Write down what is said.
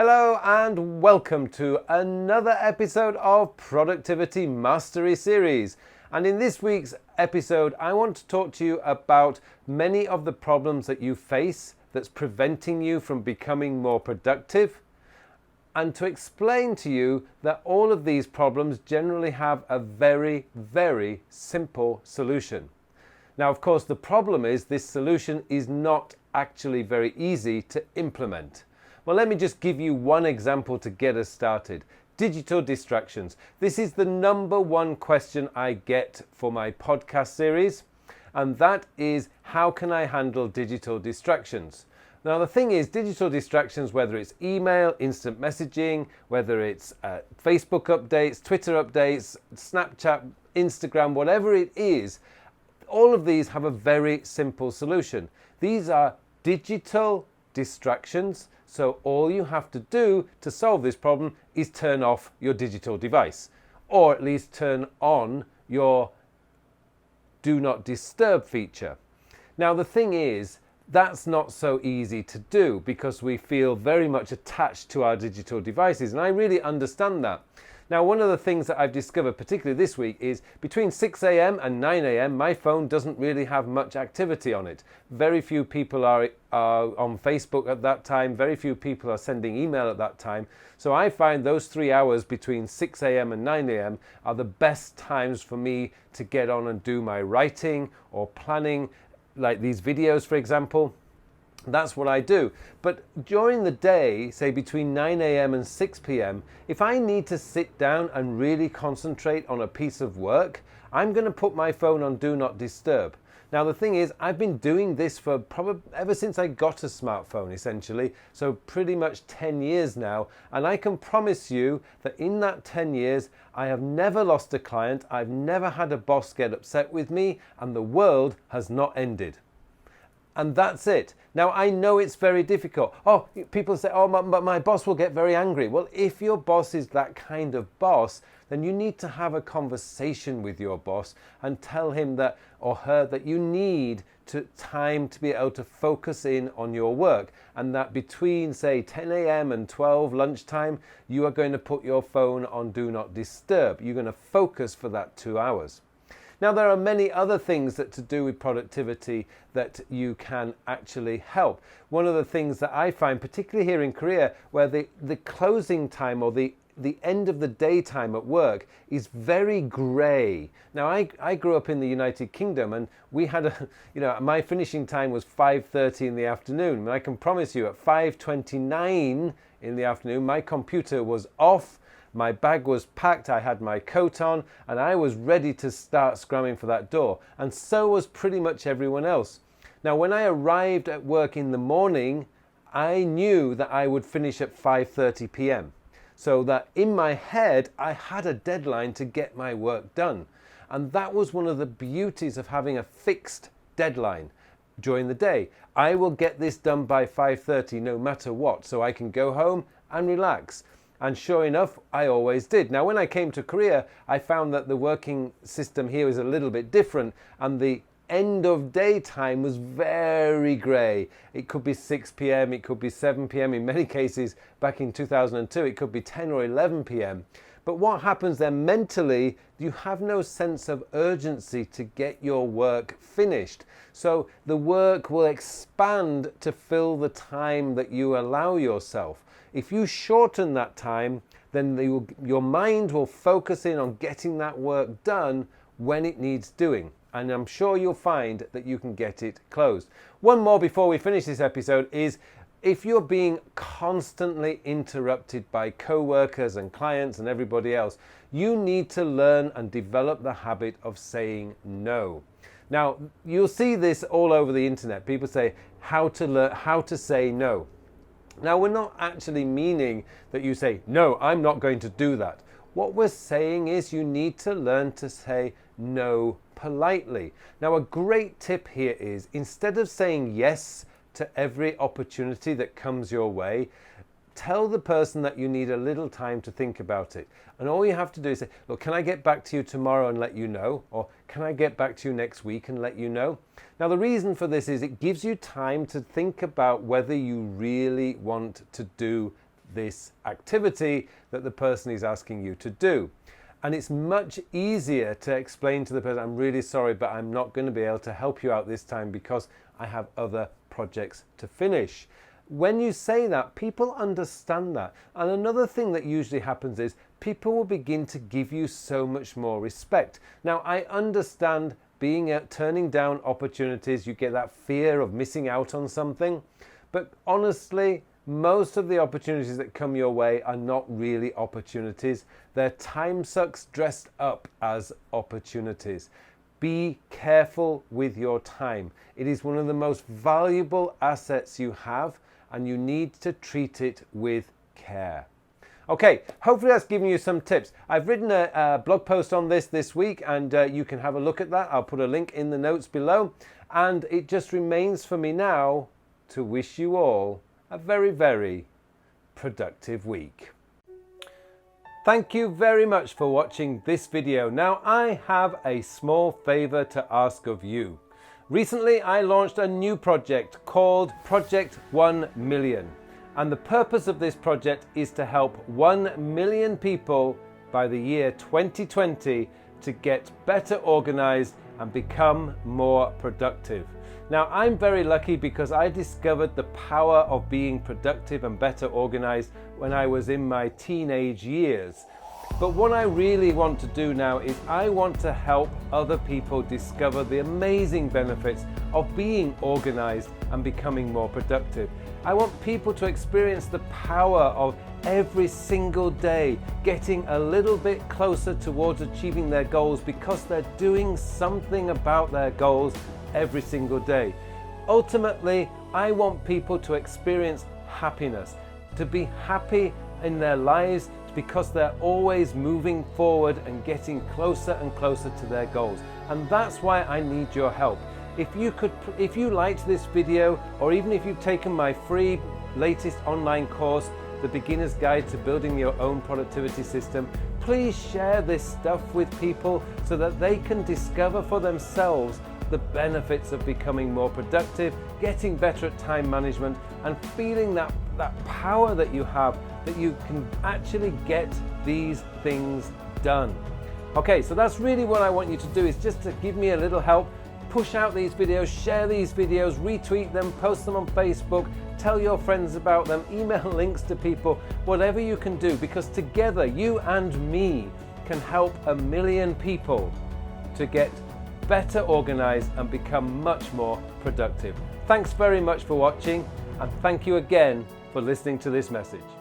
Hello and welcome to another episode of Productivity Mastery Series. And in this week's episode, I want to talk to you about many of the problems that you face that's preventing you from becoming more productive, and to explain to you that all of these problems generally have a very, very simple solution. Now, of course, the problem is this solution is not actually very easy to implement. Well, let me just give you one example to get us started. Digital distractions. This is the number one question I get for my podcast series, and that is, how can I handle digital distractions? Now, the thing is, digital distractions, whether it's email, instant messaging, whether it's Facebook updates, Twitter updates, Snapchat, Instagram, whatever it is, all of these have a very simple solution. These are digital distractions. So all you have to do to solve this problem is turn off your digital device, or at least turn on your Do Not Disturb feature. Now, the thing is, that's not so easy to do because we feel very much attached to our digital devices, and I really understand that. Now, one of the things that I've discovered, particularly this week, is between 6 a.m. and 9 a.m. my phone doesn't really have much activity on it. Very few people are on Facebook at that time. Very few people are sending email at that time. So I find those 3 hours between 6 a.m. and 9 a.m. are the best times for me to get on and do my writing or planning, like these videos, for example. That's what I do. But during the day, say between 9 a.m. and 6 p.m, if I need to sit down and really concentrate on a piece of work, I'm going to put my phone on Do Not Disturb. Now, the thing is, I've been doing this for probably ever since I got a smartphone, essentially, so pretty much 10 years now, and I can promise you that in that 10 years, I have never lost a client, I've never had a boss get upset with me, and the world has not ended. And that's it. Now, I know it's very difficult. Oh, people say, oh, but my boss will get very angry. Well, if your boss is that kind of boss, then you need to have a conversation with your boss and tell him that, or her, that you need time to be able to focus in on your work, and that between, say, 10 a.m. and 12 lunchtime, you are going to put your phone on Do Not Disturb. You're going to focus for that 2 hours. Now, there are many other things that to do with productivity that you can actually help. One of the things that I find, particularly here in Korea, where the closing time or the end of the day time at work is very grey. Now, I grew up in the United Kingdom, and we had my finishing time was 5:30 in the afternoon. And I can promise you, at 5:29 in the afternoon, my computer was off. My bag was packed, I had my coat on, and I was ready to start scrumming for that door. And so was pretty much everyone else. Now, when I arrived at work in the morning, I knew that I would finish at 5:30 p.m. So that in my head, I had a deadline to get my work done. And that was one of the beauties of having a fixed deadline during the day. I will get this done by 5:30 no matter what, so I can go home and relax. And sure enough, I always did. Now, when I came to Korea, I found that the working system here is a little bit different, and the end of day time was very grey. It could be 6 p.m, it could be 7 p.m. In many cases, back in 2002, it could be 10 or 11 p.m. But what happens then mentally, you have no sense of urgency to get your work finished. So the work will expand to fill the time that you allow yourself. If you shorten that time, then your mind will focus in on getting that work done when it needs doing. And I'm sure you'll find that you can get it closed. One more before we finish this episode is, if you're being constantly interrupted by co-workers and clients and everybody else, you need to learn and develop the habit of saying no. Now, you'll see this all over the internet. People say how to say no. Now, we're not actually meaning that you say, no, I'm not going to do that. What we're saying is you need to learn to say no politely. Now, a great tip here is, instead of saying yes to every opportunity that comes your way, tell the person that you need a little time to think about it. And all you have to do is say, look, can I get back to you tomorrow and let you know? Or can I get back to you next week and let you know? Now, the reason for this is it gives you time to think about whether you really want to do this activity that the person is asking you to do. And it's much easier to explain to the person, I'm really sorry, but I'm not going to be able to help you out this time because I have other projects to finish. When you say that, people understand that. And another thing that usually happens is people will begin to give you so much more respect. Now, I understand turning down opportunities, you get that fear of missing out on something. But honestly, most of the opportunities that come your way are not really opportunities. They're time sucks dressed up as opportunities. Be careful with your time. It is one of the most valuable assets you have, and you need to treat it with care. Okay, hopefully that's given you some tips. I've written a blog post on this week, and you can have a look at that. I'll put a link in the notes below. And it just remains for me now to wish you all a very, very productive week. Thank you very much for watching this video. Now, I have a small favor to ask of you. Recently, I launched a new project called Project 1 Million. And the purpose of this project is to help 1 million people by the year 2020 to get better organized and become more productive. Now, I'm very lucky because I discovered the power of being productive and better organized when I was in my teenage years. But what I really want to do now is I want to help other people discover the amazing benefits of being organized and becoming more productive. I want people to experience the power of every single day getting a little bit closer towards achieving their goals because they're doing something about their goals every single day. Ultimately, I want people to experience happiness, to be happy in their lives because they're always moving forward and getting closer and closer to their goals. And that's why I need your help. If you liked this video, or even if you've taken my free latest online course, The Beginner's Guide to Building Your Own Productivity System, please share this stuff with people so that they can discover for themselves the benefits of becoming more productive, getting better at time management, and feeling that power that you have, that you can actually get these things done. Okay, so that's really what I want you to do, is just to give me a little help. Push out these videos, share these videos, retweet them, post them on Facebook, tell your friends about them, email links to people, whatever you can do, because together you and me can help 1 million people to get better organized and become much more productive. Thanks very much for watching, and thank you again for listening to this message.